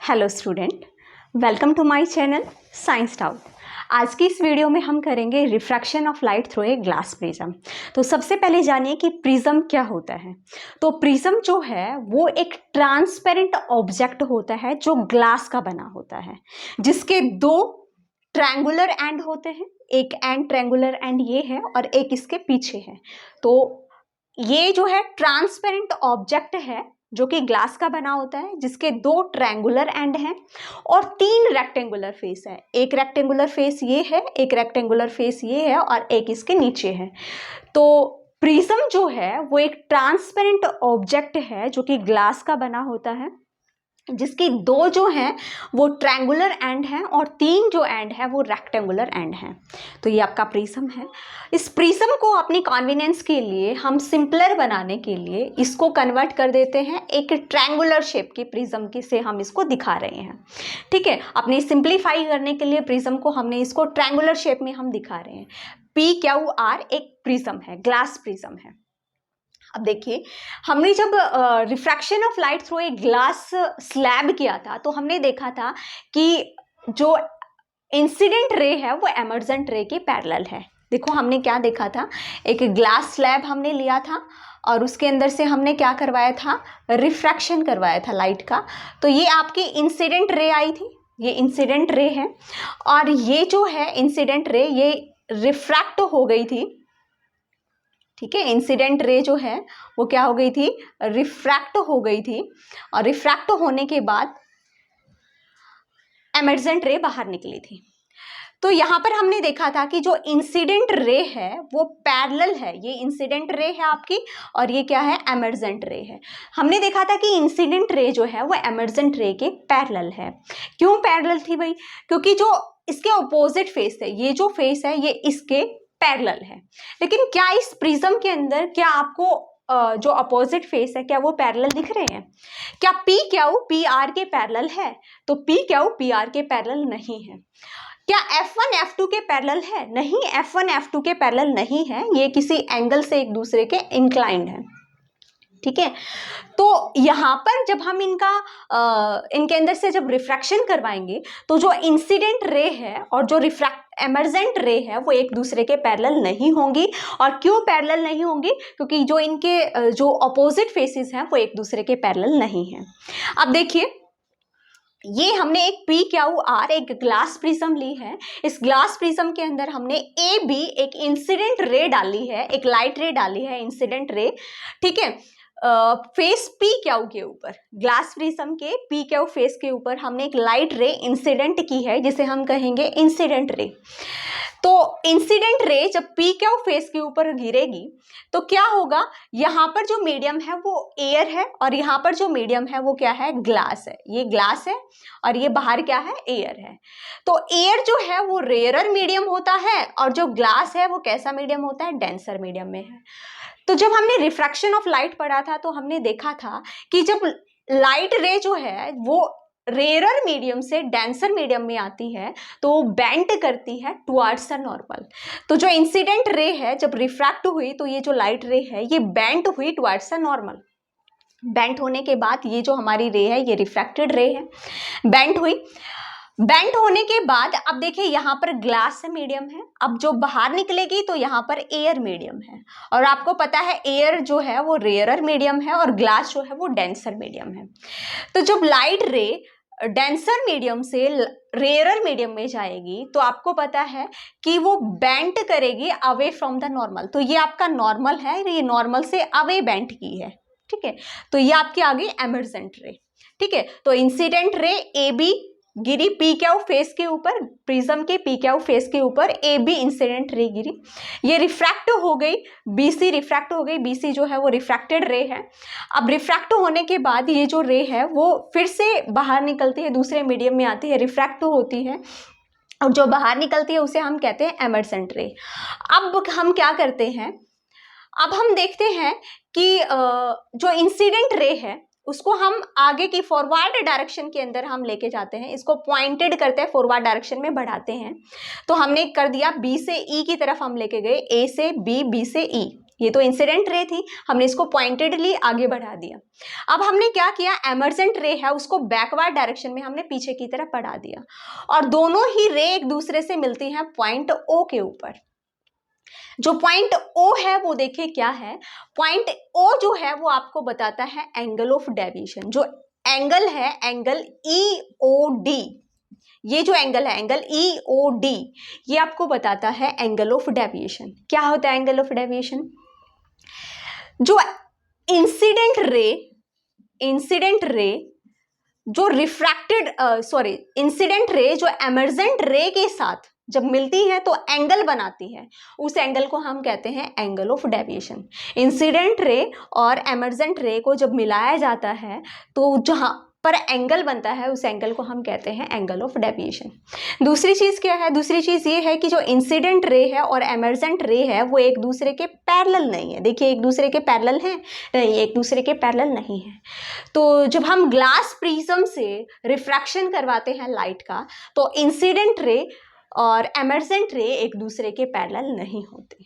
Hello student, welcome to my channel science doubt. आज की इस वीडियो में हम करेंगे refraction of light through a glass prism. तो सबसे पहले जानिए कि प्रिज्म क्या होता है। तो प्रिज्म जो है वो एक ट्रांसपेरेंट ऑब्जेक्ट होता है जो ग्लास का बना होता है, जिसके दो ट्रायंगुलर एंड होते हैं। एक एंड ट्रायंगुलर एंड ये है और एक इसके पीछे है। तो ये जो है ट्रांसपेरेंट ऑब्जेक्ट है जो कि ग्लास का बना होता है, जिसके दो ट्रायंगुलर एंड हैं और तीन रेक्टेंगुलर फेस है। एक रेक्टेंगुलर फेस ये है, एक रेक्टेंगुलर फेस ये है और एक इसके नीचे है। तो प्रिज्म जो है वो एक ट्रांसपेरेंट ऑब्जेक्ट है जो कि ग्लास का बना होता है, जिसकी दो जो हैं वो ट्रायंगुलर एंड हैं और तीन जो एंड है वो रेक्टेंगुलर एंड हैं। तो ये आपका प्रिज्म है। इस प्रिज्म को अपनी कन्वीनियंस के लिए हम सिंपलर बनाने के लिए इसको कन्वर्ट कर देते हैं एक ट्रायंगुलर शेप की प्रिज्म की से हम इसको दिखा रहे हैं। ठीक है, अपनी सिंप्लीफाई करने के लिए प्रिज्म को हमने इसको ट्रायंगुलर शेप में हम दिखा रहे हैं। PQR एक प्रिज्म है, ग्लास प्रिज्म है। अब देखिए, हमने जब refraction of light through a glass slab किया था तो हमने देखा था कि जो इंसिडेंट रे है वो एमर्जेंट रे के पैरेलल है। देखो हमने क्या देखा था, एक ग्लास स्लैब हमने लिया था और उसके अंदर से हमने क्या करवाया था, रिफ्रैक्शन करवाया था लाइट का। तो ये आपकी इंसिडेंट रे आई थी, ये इंसिडेंट रे है और ये जो है इंसिडेंट रे ये रिफ्रैक्ट हो गई थी। ठीक है, इंसिडेंट रे जो है वो क्या हो गई थी, रिफ्रैक्ट हो गई थी और रिफ्रैक्ट होने के बाद एमर्जेंट रे बाहर निकली थी। तो यहाँ पर हमने देखा था कि जो इंसिडेंट रे है वो पैरेलल है, ये इंसिडेंट रे है आपकी और ये क्या है, एमर्जेंट रे है। हमने देखा था कि इंसिडेंट रे जो है वो एमर्जेंट रे के पैरेलल है। क्यों पैरेलल थी भाई? क्योंकि जो इसके ऑपोजिट फेस है, ये जो फेस है ये इसके पैरेलल है। लेकिन क्या इस प्रिज्म के अंदर क्या आपको जो अपोजिट फेस है क्या वो पैरेलल दिख रहे हैं? क्या PQ PR के पैरेलल है? तो PQ PR के पैरेलल नहीं है। क्या F1 F2 के पैरेलल है? नहीं, F1 F2 के पैरेलल नहीं है, ये किसी एंगल से एक दूसरे के इंक्लाइंड है। ठीक है, तो यहाँ पर जब हम इनके अंदर से जब रिफ्रैक्शन करवाएंगे तो जो इंसिडेंट रे है और जो एमर्जेंट रे है वो एक दूसरे के पैरेलल नहीं होंगी। और क्यों पैरेलल नहीं होंगी? क्योंकि जो इनके जो अपोजिट फेसेस हैं वो एक दूसरे के पैरेलल नहीं हैं। अब देखिए, ये हमने एक PQR एक ग्लास प्रिज्म ली है। इस ग्लास प्रिज्म के अंदर हमने AB एक इंसिडेंट रे डाली है, एक लाइट रे डाली है, इंसिडेंट रे। ठीक है, फेस PQ के ऊपर, ग्लास प्रिज्म के PQ फेस के ऊपर हमने एक लाइट रे इंसिडेंट की है जिसे हम कहेंगे इंसिडेंट रे। तो इंसिडेंट रे जब PQ फेस के ऊपर गिरेगी तो क्या होगा, यहाँ पर जो मीडियम है वो एयर है और यहाँ पर जो मीडियम है वो क्या है, ग्लास है। ये ग्लास है और ये बाहर क्या है, एयर है। तो एयर जो है वो रेयरर मीडियम होता है और जो ग्लास है वो कैसा मीडियम होता है, डेंसर मीडियम में है। तो जब हमने रिफ्रैक्शन ऑफ लाइट पढ़ा था तो हमने देखा था कि जब लाइट रे जो है वो रेयरर मीडियम से डेंसर मीडियम में आती है तो बेंट करती है टुवर्ड्स द नॉर्मल। तो जो इंसिडेंट रे है जब रिफ्रैक्ट हुई तो ये जो लाइट रे है ये बेंट हुई टुवर्ड्स द नॉर्मल। बेंट होने के बाद ये जो हमारी रे है ये रिफ्रैक्टेड रे है, बेंट हुई। बेंट होने के बाद अब देखिए यहाँ पर ग्लास मीडियम है, अब जो बाहर निकलेगी तो यहाँ पर एयर मीडियम है और आपको पता है एयर जो है वो रेयरर मीडियम है और ग्लास जो है वो डेंसर मीडियम है। तो जब लाइट रे डेंसर मीडियम से रेयरर मीडियम में जाएगी तो आपको पता है कि वो बेंट करेगी अवे फ्रॉम द नॉर्मल। तो ये आपका नॉर्मल है, ये नॉर्मल से अवे बेंट की है। ठीक है, तो ये आपकी आ गई एमर्जेंट रे। ठीक है, तो इंसिडेंट रे AB गिरी PQ फेस के ऊपर, प्रिज्म के PQ फेस के ऊपर AB इंसिडेंट रे गिरी, ये रिफ्रैक्ट हो गई, BC रिफ्रैक्ट हो गई। BC जो है वो रिफ्रैक्टेड रे है। अब रिफ्रैक्ट होने के बाद ये जो रे है वो फिर से बाहर निकलती है, दूसरे मीडियम में आती है, रिफ्रैक्ट होती है और जो बाहर निकलती है उसे हम कहते हैं एमर्जेंट रे। अब हम क्या करते हैं, अब हम देखते हैं कि जो इंसिडेंट रे है उसको हम आगे की फॉरवर्ड डायरेक्शन के अंदर हम लेके जाते हैं, इसको पॉइंटेड करते हैं, फॉरवर्ड डायरेक्शन में बढ़ाते हैं। तो हमने कर दिया B से E की तरफ हम लेके गए, A से B, B से E, ये तो इंसिडेंट रे थी, हमने इसको पॉइंटेडली आगे बढ़ा दिया। अब हमने क्या किया, एमर्जेंट रे है उसको बैकवर्ड डायरेक्शन में हमने पीछे की तरफ बढ़ा दिया, और दोनों ही रे एक दूसरे से मिलती हैं पॉइंट O के ऊपर। जो पॉइंट O है वो देखिए क्या है, पॉइंट O जो है वो आपको बताता है एंगल ऑफ डेविएशन। जो एंगल है, एंगल EOD, ये जो एंगल है एंगल EOD, ये आपको बताता है एंगल ऑफ डेविएशन। क्या होता है एंगल ऑफ डेविएशन? जो इंसिडेंट रे जो रिफ्रैक्टेड इंसिडेंट रे जो एमर्जेंट रे के साथ जब मिलती है तो एंगल बनाती है, उस एंगल को हम कहते हैं angle of deviation. Incident ray और एमर्जेंट रे को जब मिलाया जाता है तो जहां पर एंगल बनता है उस एंगल को हम कहते हैं एंगल ऑफ डेविएशन। दूसरी चीज क्या है, दूसरी चीज ये है कि जो इंसिडेंट रे है और एमर्जेंट रे है वो एक दूसरे के पैरेलल नहीं है। देखिए एक दूसरे के पैरेलल हैं? नहीं, एक दूसरे के पैरेलल नहीं है। तो जब हम ग्लास प्रिज्म से रिफ्रैक्शन करवाते हैं लाइट का, तो इंसिडेंट रे और एमर्जेंट रे एक दूसरे के पैरेलल नहीं होते।